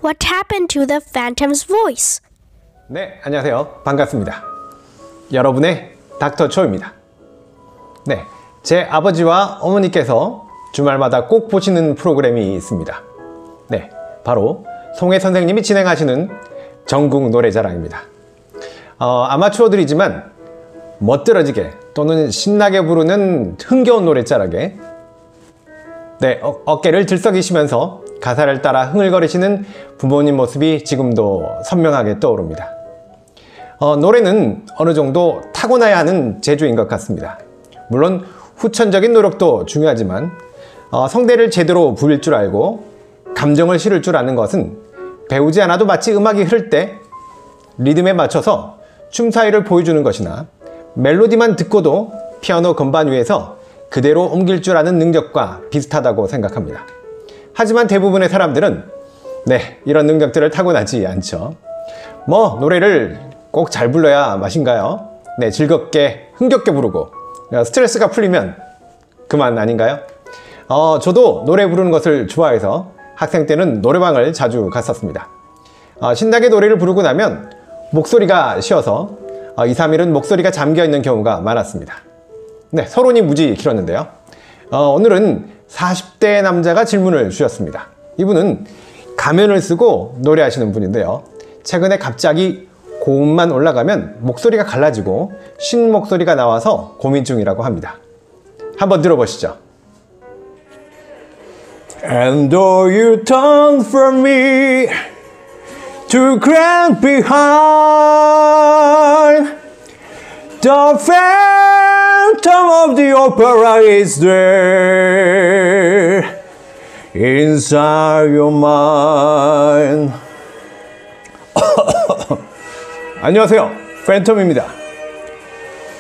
What happened to the phantom's voice? 네, 안녕하세요. 반갑습니다. 여러분의 닥터 초입니다. 네, 제 아버지와 어머니께서 주말마다 꼭 보시는 프로그램이 있습니다. 네, 바로 송혜 선생님이 진행하시는 전국 노래자랑입니다. 아마추어들이지만 멋들어지게 또는 신나게 부르는 흥겨운 노래자락에 어깨를 들썩이시면서 가사를 따라 흥얼거리시는 부모님 모습이 지금도 선명하게 떠오릅니다. 노래는 어느 정도 타고나야 하는 재주인 것 같습니다. 물론 후천적인 노력도 중요하지만 성대를 제대로 부릴 줄 알고 감정을 실을 줄 아는 것은 배우지 않아도 마치 음악이 흐를 때 리듬에 맞춰서 춤 사위를 보여주는 것이나 멜로디만 듣고도 피아노 건반 위에서 그대로 옮길 줄 아는 능력과 비슷하다고 생각합니다. 하지만 대부분의 사람들은 이런 능력들을 타고나지 않죠. 노래를 꼭 잘 불러야 맛인가요? 즐겁게 흥겹게 부르고 스트레스가 풀리면 그만 아닌가요? 저도 노래 부르는 것을 좋아해서 학생 때는 노래방을 자주 갔었습니다. 신나게 노래를 부르고 나면 목소리가 쉬어서 2, 3일은 목소리가 잠겨있는 경우가 많았습니다. 서론이 무지 길었는데요. 오늘은 40대 남자가 질문을 주셨습니다. 이분은 가면을 쓰고 노래하시는 분인데요. 최근에 갑자기 고음만 올라가면 목소리가 갈라지고 쉰 목소리가 나와서 고민 중이라고 합니다. 한번 들어보시죠. And though you turn from me to ground behind, the phantom of the opera is there inside your mind. 안녕하세요, 팬텀입니다.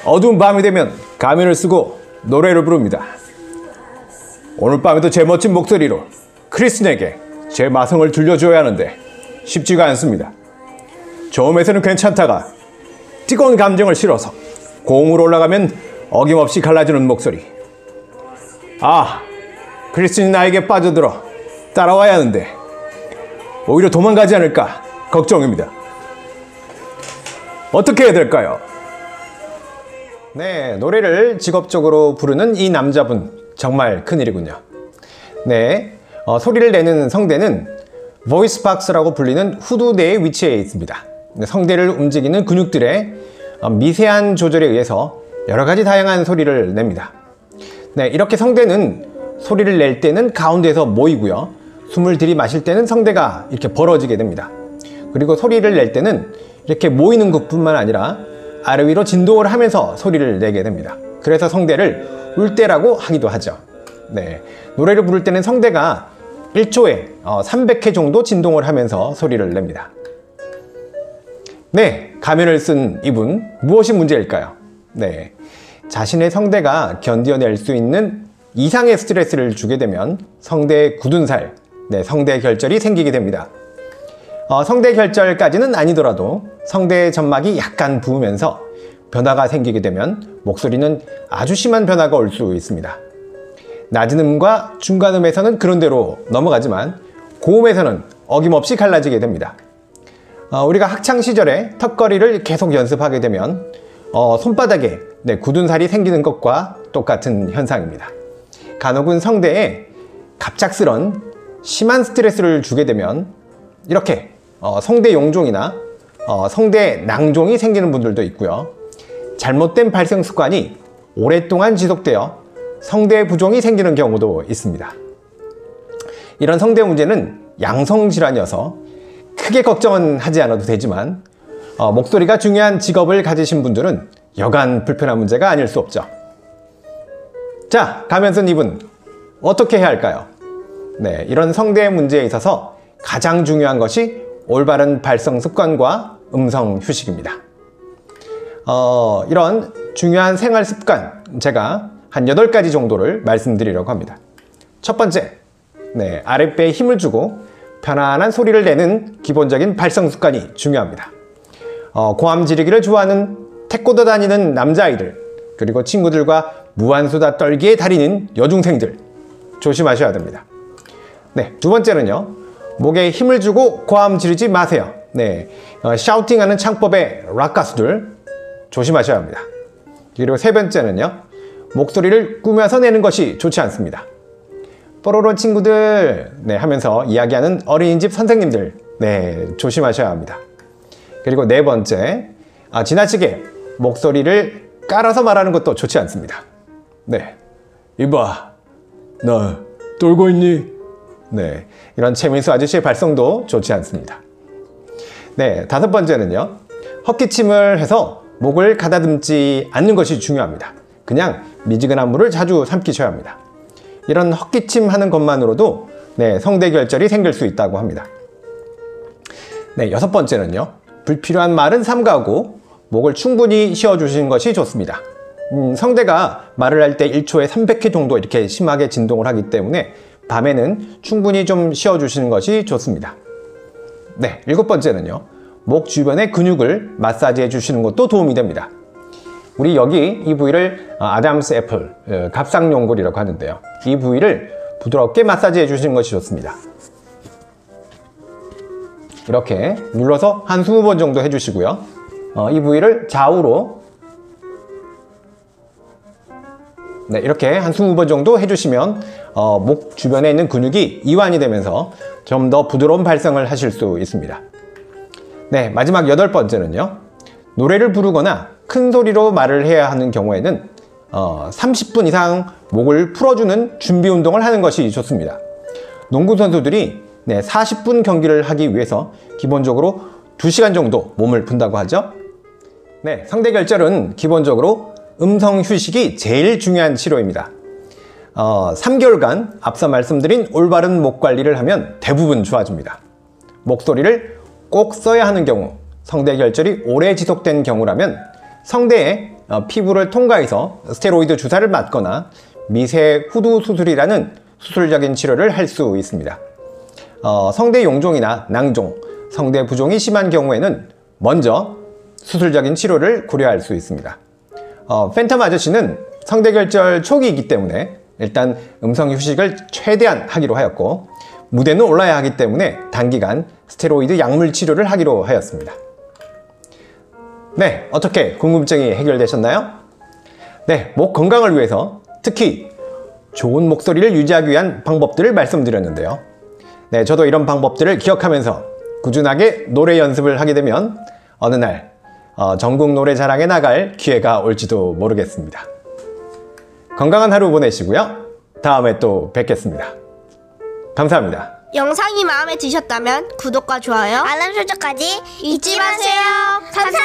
어두운 밤이 되면 가면을 쓰고 노래를 부릅니다. 오늘 밤에도 제 멋진 목소리로 크리스틴에게 제 마성을 들려줘야 하는데 쉽지가 않습니다. 처음에서는 괜찮다가 뜨거운 감정을 실어서 고음으로 올라가면 어김없이 갈라지는 목소리. 크리스틴이 나에게 빠져들어 따라와야 하는데 오히려 도망가지 않을까 걱정입니다. 어떻게 해야 될까요? 노래를 직업적으로 부르는 이 남자분 정말 큰일이군요. 소리를 내는 성대는 보이스 박스라고 불리는 후두 내에 위치해 있습니다. 성대를 움직이는 근육들의 미세한 조절에 의해서 여러가지 다양한 소리를 냅니다. 이렇게 성대는 소리를 낼 때는 가운데에서 모이고요. 숨을 들이마실 때는 성대가 이렇게 벌어지게 됩니다. 그리고 소리를 낼 때는 이렇게 모이는 것뿐만 아니라 아래 위로 진동을 하면서 소리를 내게 됩니다. 그래서 성대를 울대라고 하기도 하죠. 노래를 부를 때는 성대가 1초에 300회 정도 진동을 하면서 소리를 냅니다. 가면을 쓴 이분, 무엇이 문제일까요? 자신의 성대가 견뎌낼 수 있는 이상의 스트레스를 주게 되면 성대에 굳은 살, 성대 결절이 생기게 됩니다. 성대 결절까지는 아니더라도 성대의 점막이 약간 부으면서 변화가 생기게 되면 목소리는 아주 심한 변화가 올 수 있습니다. 낮은 음과 중간 음에서는 그런 대로 넘어가지만 고음에서는 어김없이 갈라지게 됩니다. 우리가 학창시절에 턱걸이를 계속 연습하게 되면 손바닥에 굳은 살이 생기는 것과 똑같은 현상입니다. 간혹은 성대에 갑작스런 심한 스트레스를 주게 되면 이렇게 성대 용종이나 성대 낭종이 생기는 분들도 있고요. 잘못된 발성 습관이 오랫동안 지속되어 성대 부종이 생기는 경우도 있습니다. 이런 성대 문제는 양성질환이어서 크게 걱정은 하지 않아도 되지만 목소리가 중요한 직업을 가지신 분들은 여간 불편한 문제가 아닐 수 없죠. 자, 가면 쓴 이분 어떻게 해야 할까요? 이런 성대 문제에 있어서 가장 중요한 것이 올바른 발성 습관과 음성 휴식입니다. 이런 중요한 생활 습관 제가 한 8가지 정도를 말씀드리려고 합니다. 첫 번째, 아랫배에 힘을 주고 편안한 소리를 내는 기본적인 발성 습관이 중요합니다. 고함 지르기를 좋아하는 태권도 다니는 남자아이들, 그리고 친구들과 무한수다 떨기에 달인인 여중생들 조심하셔야 됩니다. 두 번째는요, 목에 힘을 주고 고함 지르지 마세요. 네, 샤우팅하는 창법의 락 가수들 조심하셔야 합니다. 그리고 세 번째는요, 목소리를 꾸며서 내는 것이 좋지 않습니다. 뽀로로 친구들 네, 하면서 이야기하는 어린이집 선생님들 네, 조심하셔야 합니다. 그리고 네 번째, 지나치게 목소리를 깔아서 말하는 것도 좋지 않습니다. 네, 이봐, 나 떨고 있니? 네, 이런 최민수 아저씨의 발성도 좋지 않습니다. 네, 다섯 번째는요, 헛기침을 해서 목을 가다듬지 않는 것이 중요합니다. 그냥 미지근한 물을 자주 삼키셔야 합니다. 이런 헛기침 하는 것만으로도 네, 성대 결절이 생길 수 있다고 합니다. 네, 여섯 번째는요, 불필요한 말은 삼가고 목을 충분히 쉬어주시는 것이 좋습니다. 성대가 말을 할 때 1초에 300회 정도 이렇게 심하게 진동을 하기 때문에 밤에는 충분히 좀 쉬어주시는 것이 좋습니다. 네, 일곱 번째는요, 목 주변의 근육을 마사지해 주시는 것도 도움이 됩니다. 우리 여기 이 부위를 아담스 애플, 갑상용골이라고 하는데요. 이 부위를 부드럽게 마사지해 주시는 것이 좋습니다. 이렇게 눌러서 한 20번 정도 해주시고요. 이 부위를 좌우로 네, 이렇게 한 20번 정도 해주시면 목 주변에 있는 근육이 이완이 되면서 좀 더 부드러운 발성을 하실 수 있습니다. 네, 마지막 여덟 번째는요, 노래를 부르거나 큰 소리로 말을 해야 하는 경우에는 30분 이상 목을 풀어주는 준비 운동을 하는 것이 좋습니다. 농구 선수들이 네, 40분 경기를 하기 위해서 기본적으로 2시간 정도 몸을 푼다고 하죠. 네, 성대 결절은 기본적으로 음성 휴식이 제일 중요한 치료입니다. 3개월간 앞서 말씀드린 올바른 목 관리를 하면 대부분 좋아집니다. 목소리를 꼭 써야 하는 경우, 성대 결절이 오래 지속된 경우라면 성대에 피부를 통과해서 스테로이드 주사를 맞거나 미세 후두 수술이라는 수술적인 치료를 할 수 있습니다. 성대 용종이나 낭종, 성대 부종이 심한 경우에는 먼저 수술적인 치료를 고려할 수 있습니다. 팬텀 아저씨는 성대 결절 초기이기 때문에 일단 음성 휴식을 최대한 하기로 하였고, 무대는 올라야 하기 때문에 단기간 스테로이드 약물 치료를 하기로 하였습니다. 네, 어떻게 궁금증이 해결되셨나요? 네, 목 건강을 위해서 특히 좋은 목소리를 유지하기 위한 방법들을 말씀드렸는데요. 네, 저도 이런 방법들을 기억하면서 꾸준하게 노래 연습을 하게 되면 어느 날 전국 노래자랑에 나갈 기회가 올지도 모르겠습니다. 건강한 하루 보내시고요. 다음에 또 뵙겠습니다. 감사합니다. 영상이 마음에 드셨다면 구독과 좋아요, 알람 설정까지 잊지 마세요. 감사합니다.